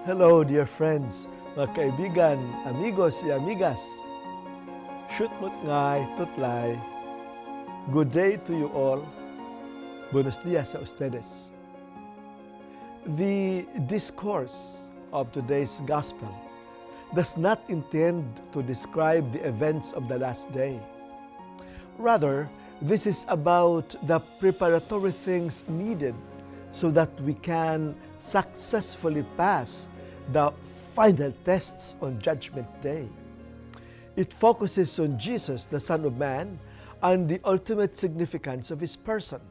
Hello dear friends, mga kaibigan, amigos y amigas. Shoot mo't ngay, tutlay. Good day to you all. Buenos dias a ustedes. The discourse of today's gospel does not intend to describe the events of the last day. Rather, this is about the preparatory things needed so that we can successfully pass the final tests on Judgment Day. It focuses on Jesus, the Son of Man, and the ultimate significance of His person.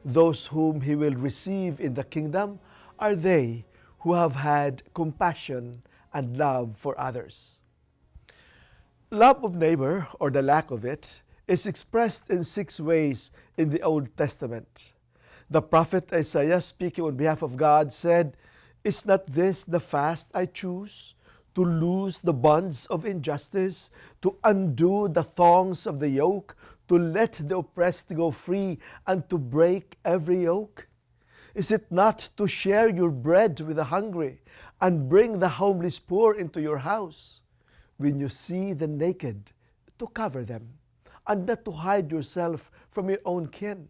Those whom He will receive in the kingdom are they who have had compassion and love for others. Love of neighbor, or the lack of it, is expressed in 6 ways in the Old Testament. The prophet Isaiah, speaking on behalf of God, said, "Is not this the fast I choose? To loose the bonds of injustice, to undo the thongs of the yoke, to let the oppressed go free, and to break every yoke? Is it not to share your bread with the hungry, and bring the homeless poor into your house? When you see the naked, to cover them, and not to hide yourself from your own kin."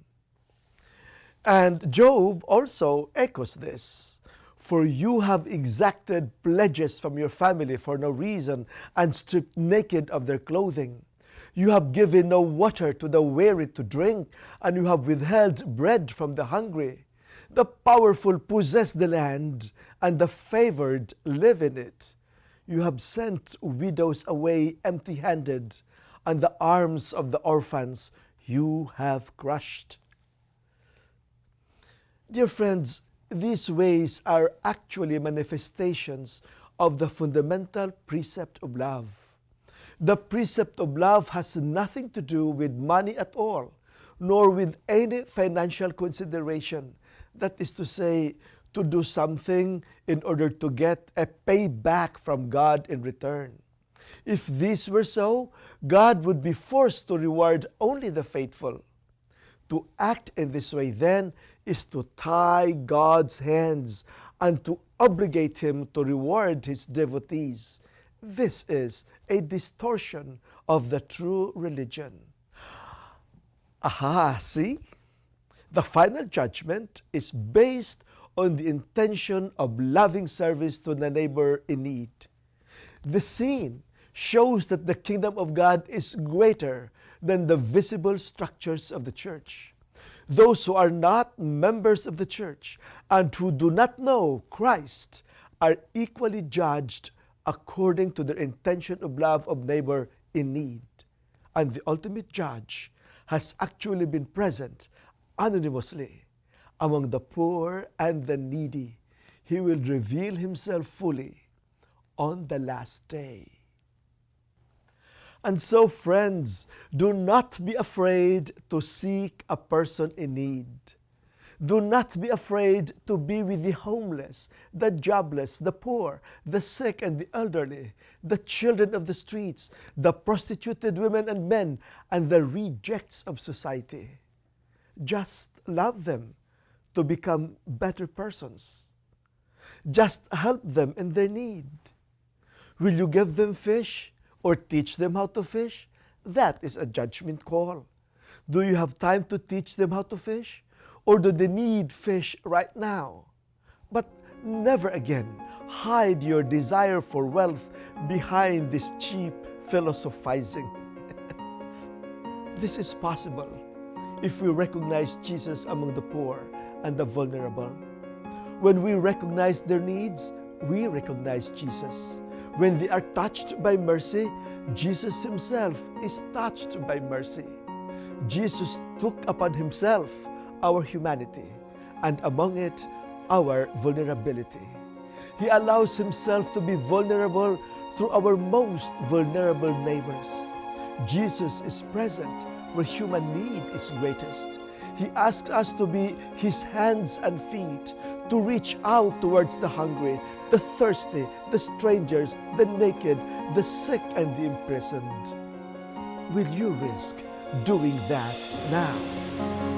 And Job also echoes this. "For you have exacted pledges from your family for no reason, and stripped naked of their clothing. You have given no water to the weary to drink, and you have withheld bread from the hungry. The powerful possess the land, and the favored live in it. You have sent widows away empty-handed, and the arms of the orphans you have crushed." Dear friends, these ways are actually manifestations of the fundamental precept of love. The precept of love has nothing to do with money at all, nor with any financial consideration. That is to say, to do something in order to get a payback from God in return. If this were so, God would be forced to reward only the faithful. To act in this way, then, is to tie God's hands and to obligate Him to reward His devotees. This is a distortion of the true religion. Aha, see? The final judgment is based on the intention of loving service to the neighbor in need. The scene shows that the kingdom of God is greater than the visible structures of the church. Those who are not members of the church and who do not know Christ are equally judged according to their intention of love of neighbor in need. And the ultimate judge has actually been present anonymously among the poor and the needy. He will reveal Himself fully on the last day. And so, friends, do not be afraid to seek a person in need. Do not be afraid to be with the homeless, the jobless, the poor, the sick and the elderly, the children of the streets, the prostituted women and men, and the rejects of society. Just love them to become better persons. Just help them in their need. Will you give them fish or teach them how to fish? That is a judgment call. Do you have time to teach them how to fish? Or do they need fish right now? But never again hide your desire for wealth behind this cheap philosophizing. This is possible if we recognize Jesus among the poor and the vulnerable. When we recognize their needs, we recognize Jesus. When they are touched by mercy, Jesus Himself is touched by mercy. Jesus took upon Himself our humanity, and among it, our vulnerability. He allows Himself to be vulnerable through our most vulnerable neighbors. Jesus is present where human need is greatest. He asks us to be His hands and feet, to reach out towards the hungry, the thirsty, the strangers, the naked, the sick, and the imprisoned. Will you risk doing that now?